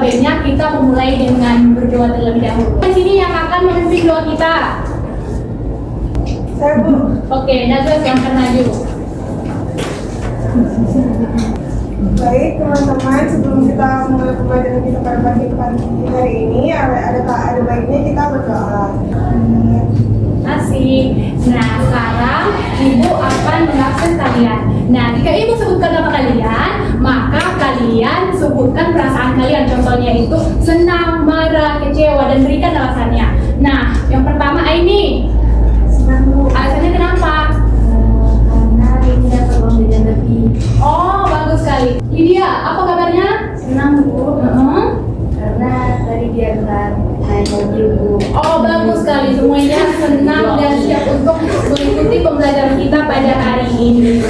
baiknya kita memulai dengan berdoa terlebih dahulu. Di sini yang akan memimpin doa kita. Saya, Bu. Oke, Najwa silahkan maju. Baik teman-teman, sebelum kita mulai pembelajaran kita pada pagi hari ini, ada baiknya kita berdoa. Asik. Nah, sekarang Ibu akan mengabsen kalian. Nah, jika Ibu sebutkan nama kalian, maka kalian sebutkan perasaan kalian. Contohnya itu senang, marah, kecewa, dan berikan alasannya. Nah, yang pertama Aini. Senang, Bu. Alasannya kenapa? Karena hari ini dapat uang jajan lebih. Oh, bagus sekali. Lydia, apa kabarnya? Senang, Bu. Karena tadi diantar naik mobil, Bu. Oh, bagus sekali. Semuanya senang dan siap untuk mengikuti pembelajaran kita pada hari ini.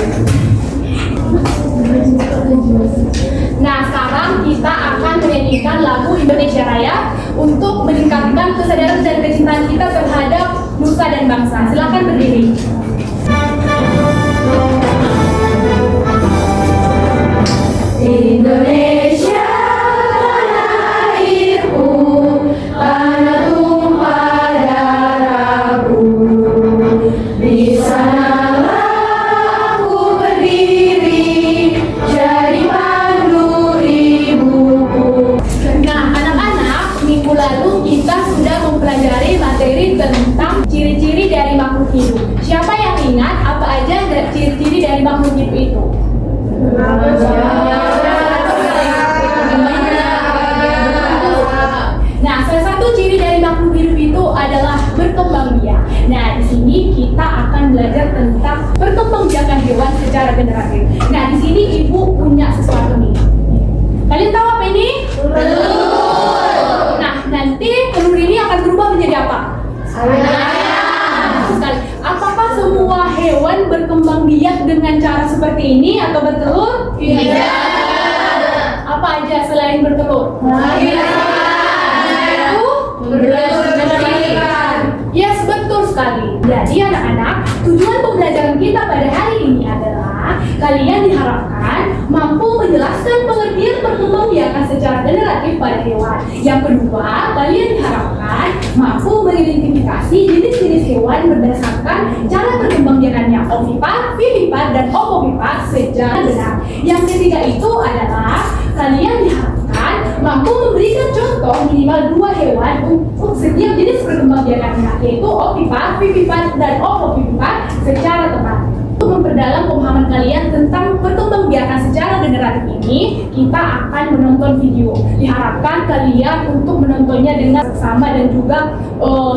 Nah, sekarang kita akan menyanyikan lagu Indonesia Raya untuk meningkatkan kesadaran dan kecintaan kita terhadap nusa dan bangsa. Silakan berdiri. Indonesia tanah airku, tanah tumpah darahku. Di sanalah aku berdiri, jadi pandu ibuku. Nah, anak-anak, minggu lalu kita sudah mempelajari materi tentang ciri-ciri dari makhluk hidup. Siapa yang ingat apa aja ciri-ciri dari makhluk hidup itu? Nah, salah satu ciri dari makhluk hidup itu adalah berkembang biak. Nah, di sini kita akan belajar tentang perkembangbiakan hewan secara generatif. Nah, di sini Ibu punya sesuatu nih. Kalian tahu apa ini? Telur. Nah, nanti telur ini akan berubah menjadi apa? Ayam. Sekali. Apakah semua hewan berkembang biak dengan cara seperti ini atau bertelur? Tidak. Apa aja selain bertelur? Yes, betul sekali. Jadi anak-anak, tujuan pembelajaran kita pada hari ini adalah kalian diharapkan mampu menjelaskan pengertian perkembangbiakan secara generatif pada hewan. Yang kedua, kalian diharapkan mampu mengidentifikasi jenis-jenis hewan berdasarkan cara perkembangbiakannya, ovipar, vivipar, dan ovovipar secara benar. Yang ketiga itu adalah kalian diharapkan mampu memberikan contoh minimal 2 hewan untuk setiap jenis perkembangbiakannya, yaitu ovipar, vivipar, dan ovovivipar secara tepat. Untuk memperdalam pemahaman kalian tentang perkembangbiakan secara generatif ini, kita akan menonton video. Diharapkan kalian untuk menontonnya dengan seksama dan juga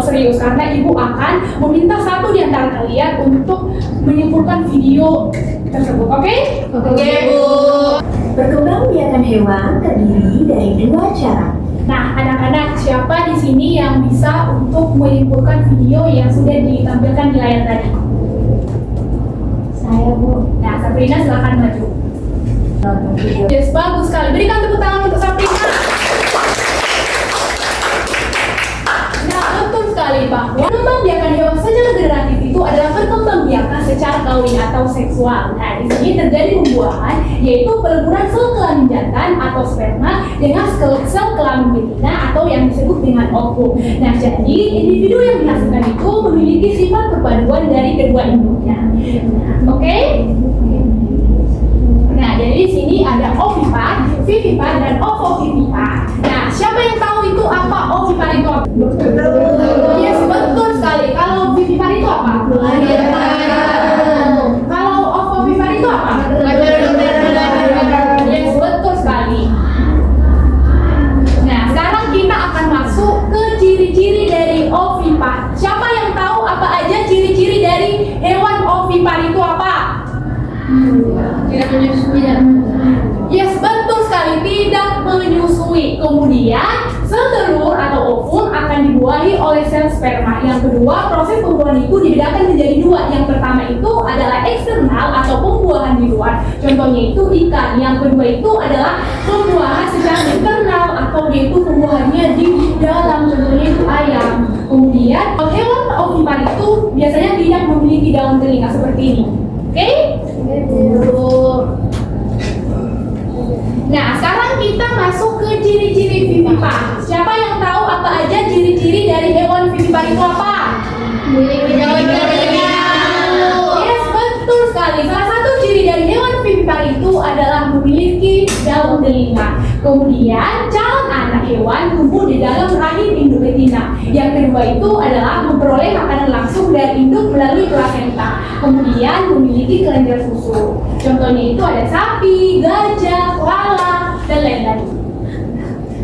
serius, karena Ibu akan meminta satu di antara kalian untuk menyimpulkan video tersebut. Oke? Oke, Bu. Perkembangbiakan hewan terdiri dari 2 cara. Nah, anak-anak, siapa di sini yang bisa untuk menyimpulkan video yang sudah ditampilkan di layar tadi? Saya, Bu. Nah, Sabrina silakan maju. Nonton video. Yes, bagus sekali. Berikan tepuk tangan untuk Sabrina. Nah, betul sekali bahwa perkembangbiakan hewan secara generatif itu adalah perkembangbiakan secara kawin atau seksual. Nah, di sini terjadi pembuahan, yaitu peleburan sel kelamin jantan atau sperma dengan sel kelamin betina atau yang disebut dengan ovum. Nah, jadi individu yang dihasilkan itu memiliki sifat perpaduan dari kedua induknya. Nah, oke? Nah, jadi di sini ada ovipar, vivipar, dan ovovivipar. Nah, siapa yang tahu itu apa ovipar itu apa? Yes, betul sekali. Kalau vivipar itu apa? Kalau ovovivipar itu apa? Yes, betul sekali. Nah, sekarang kita akan masuk ke ciri-ciri dari ovipar. Siapa yang tahu apa aja ciri-ciri dari hewan ovipar itu apa? Tidak menyusui dan Yes, betul sekali, tidak menyusui. Kemudian sel telur atau ovum akan dibuahi oleh sel sperma. Yang kedua, proses pembuahan itu dibedakan menjadi 2. Yang pertama itu adalah eksternal atau pembuahan di luar. Contohnya itu ikan. Yang kedua itu adalah pembuahan secara internal atau yaitu pembuahannya di dalam. Contohnya itu ayam. Kemudian hewan ovipar itu biasanya tidak memiliki daun telinga seperti ini. Oke? Nah, sekarang kita masuk ke ciri-ciri vivipar. Siapa yang tahu apa aja ciri-ciri dari hewan vivipar itu apa? Yes, betul sekali. Salah satu ciri dari hewan vivipar itu adalah memiliki daun telinga. Kemudian calon anak hewan tumbuh di dalam rahim induk betina. Yang kedua itu adalah memperoleh makanan langsung dari induk melalui plasenta. Kemudian memiliki kelenjar susu. Contohnya itu ada sapi, gajah, koala, dan lain-lain.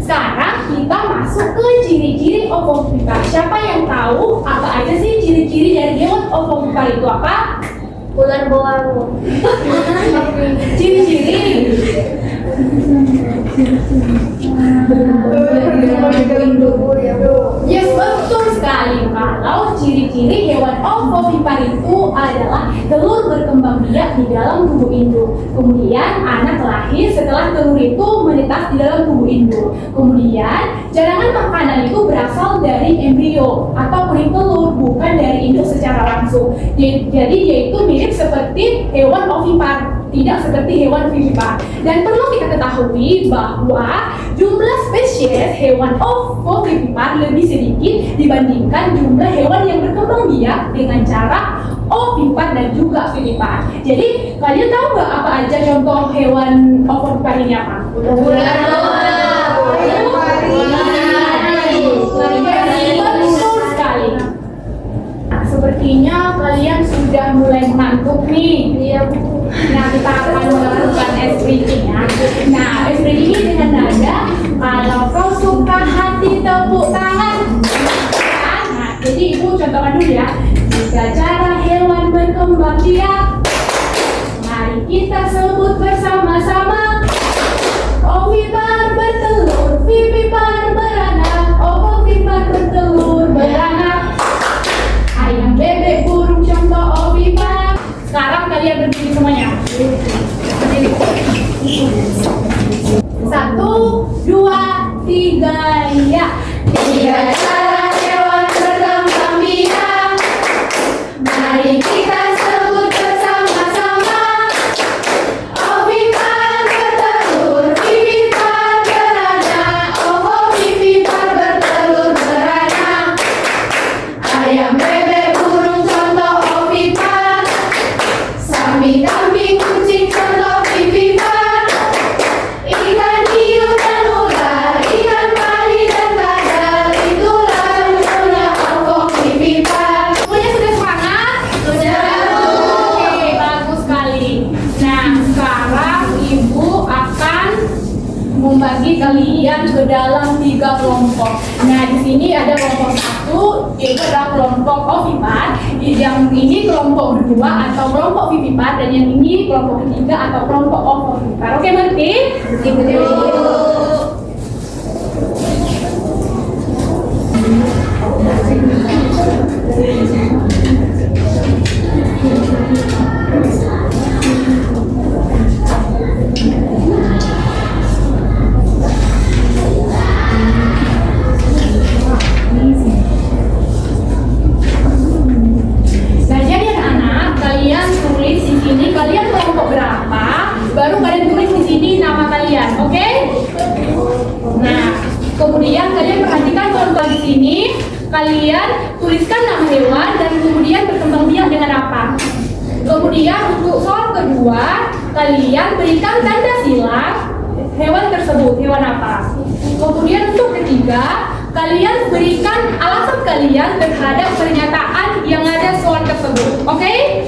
Sekarang kita masuk ke ciri-ciri ovovivipar. Siapa yang tahu apa aja sih ciri-ciri dari hewan ovovivipar itu apa? Ular boang. Ciri-ciri yes, betul sekali. Kalau ciri-ciri hewan ovovivipar itu adalah telur berkembang biak di dalam tubuh induk. Kemudian anak lahir setelah telur itu menetas di dalam tubuh induk. Kemudian cadangan makanan itu berasal dari embrio atau kuning telur, bukan dari induk secara langsung. Jadi yaitu mirip seperti hewan ovipar, tidak seperti hewan vivipar. Dan perlu kita ketahui bahwa jumlah spesies hewan ovovivipar lebih sedikit dibandingkan jumlah hewan yang berkembang biak dengan cara ovipar dan juga vivipar. Jadi kalian tahu nggak apa aja contoh hewan ovovivipar ini apa? Betul sekali. Nah, sepertinya kalian sudah mulai ngantuk nih. Iya, Bu. Nah, kita akan melakukan ice breaking ya. Nah, ice breaking ini dengan nada kalau kau suka hati tepuk tangan. Nah, jadi ibu contohkan dulu ya. Jika cara hewan berkembang biak, mari kita sebut bersama-sama. Ovipar bertelur, vivipar beranak, ovovivipar bertelur beranak. Ayam, bebek, burung contoh ovipar. Sekarang kalian berdiri semuanya. Berdiri. 1, 2, 3, ya. Tiga cara hewan berkembang biak, mari kita sebut bersama-sama. Ovipar bertelur, vivipar beranak, ovovivipar bertelur beranak. Ayam, bebek, burung contoh ovipar. Sapi, kambing, kucing contoh vivipar. Ikan, hiu, dan ular, ikan pari dan kadal, itulah contohnya ovovivipar. Semuanya sudah semangat? Sudah. Oke, bagus sekali. Nah, sekarang ibu akan membagi kalian ke dalam 3 kelompok. Nah, di sini ada kelompok 1, yaitu adalah kelompok ovipar. Yang ini kelompok 2 atau kelompok vivipar, dan yang ini kelompok ketiga atau kelompok ovovivipar. Oke, mengerti? Nah, jadi anak-anak, kalian tulis di sini kalian kelompok berapa, baru kalian tulis di sini nama kalian, oke? Nah, kemudian kalian perhatikan kelompok di sini, kalian tuliskan nama hewan dan kemudian berkembang biak dengan apa. Kemudian untuk soal kedua, kalian berikan tanda silang hewan tersebut, hewan apa. Kemudian untuk ketiga, kalian berikan alasan kalian terhadap pernyataan yang ada soal tersebut. Oke?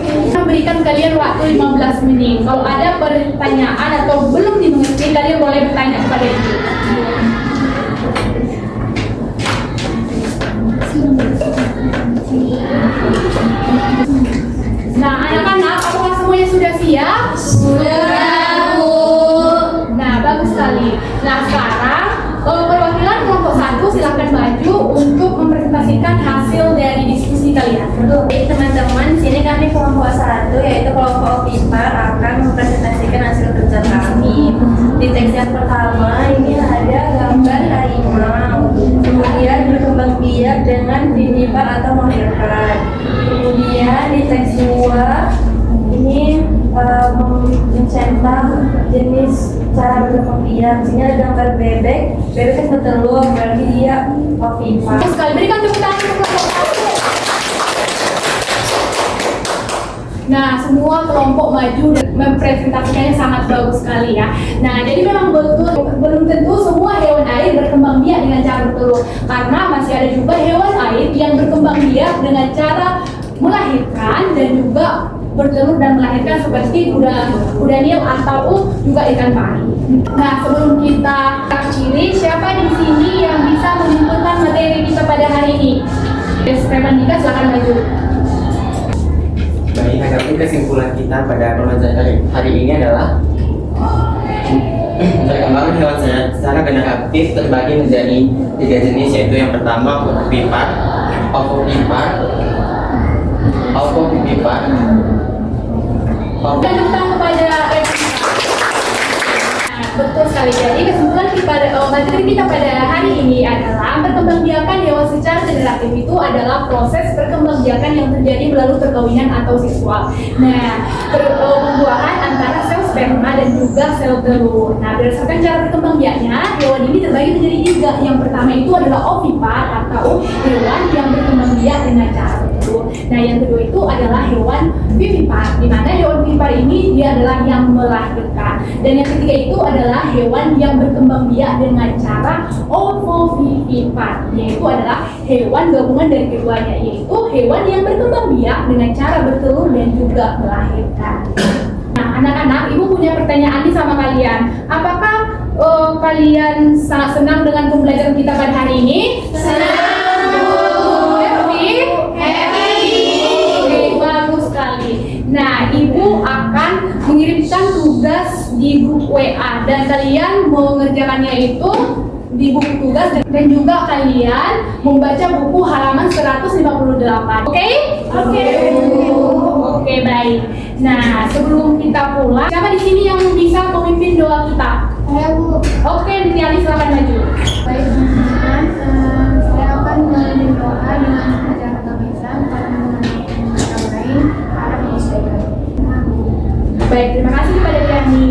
Kita berikan kalian waktu 15 menit. Kalau ada pertanyaan atau belum dimengerti, kalian boleh bertanya kepada ibu. Nah, anak-anak, apakah semuanya sudah siap? Sudah, Bu. Nah, bagus sekali. Nah, sekarang perwakilan kelompok 1 silakan maju untuk mempresentasikan hasil dari diskusi kalian. Baik, teman-teman, sini kami kelompok 1, yaitu kelompok ovipar, akan mempresentasikan hasil kerja kami. Di teks yang pertama ini ada gambar harimau, kemudian berkembang biak dengan vivipar atau melahirkan. Kemudian di teks 2 ini mencetak jenis cara berkembang biak. Di sini ada gambar bebek, bebek kan bertelur, berarti dia ovipar. Bagus sekali, berikan tepuk tangan untuk kelompok satu. Nah, semua kelompok maju dan mempresentasikannya sangat bagus sekali ya. Nah, jadi memang betul belum tentu semua hewan air berkembang biak dengan cara bertelur, karena masih ada juga hewan air yang berkembang biak dengan cara melahirkan dan juga bertelur dan melahirkan seperti kuda nil atau juga ikan pari. Nah, sebelum kita akhiri, siapa di sini yang bisa menyimpulkan materi kita pada hari ini? Dika, silakan maju. Baik, adapun kesimpulan kita pada pembelajaran hari ini adalah perkembangan hewan secara generatif terbagi menjadi 3 jenis, yaitu yang pertama ovipar, ovovivipar, Dan tentang kepada betul sekali. Jadi kesimpulan materi kita pada hari ini adalah perkembangbiakan hewan secara generatif itu adalah proses perkembangbiakan yang terjadi melalui perkawinan atau seksual. Nah, pembuahan antara sel sperma dan juga sel telur. Nah, berdasarkan cara berkembangbiaknya, hewan ini terbagi menjadi 3. Yang pertama itu adalah ovipar atau hewan yang berkembangbiak dengan cara bertelur. Nah, yang kedua itu adalah hewan vivipar, di mana hewan vivipar ini dia adalah yang melahirkan. Dan yang ketiga itu adalah hewan yang berkembang biak dengan cara ovovivipar, yaitu adalah hewan gabungan dari keduanya, yaitu hewan yang berkembang biak dengan cara bertelur dan juga melahirkan. Nah, anak-anak, ibu punya pertanyaan nih sama kalian. Apakah kalian sangat senang dengan pembelajaran kita pada hari ini? Senang. Oke, bagus sekali. Nah, ibu akan mengirimkan tugas di grup WA dan kalian mengerjakannya itu di buku tugas dan juga kalian membaca buku halaman 158. Oke? Oke, baik. Nah, sebelum kita pulang, siapa di sini yang bisa memimpin doa kita? Saya Bu. Oke, Nitiali, silakan maju. Baik teman-teman, saya akan memimpin doa dengan cara kebiasaan karena mengenai yang lain harap menyesuaikan. Baik, terima kasih kepada Tiani.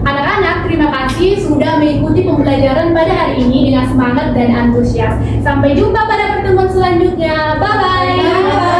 Anak-anak, terima kasih sudah mengikuti pembelajaran pada hari ini dengan semangat dan antusias. Sampai jumpa pada pertemuan selanjutnya. Bye-bye.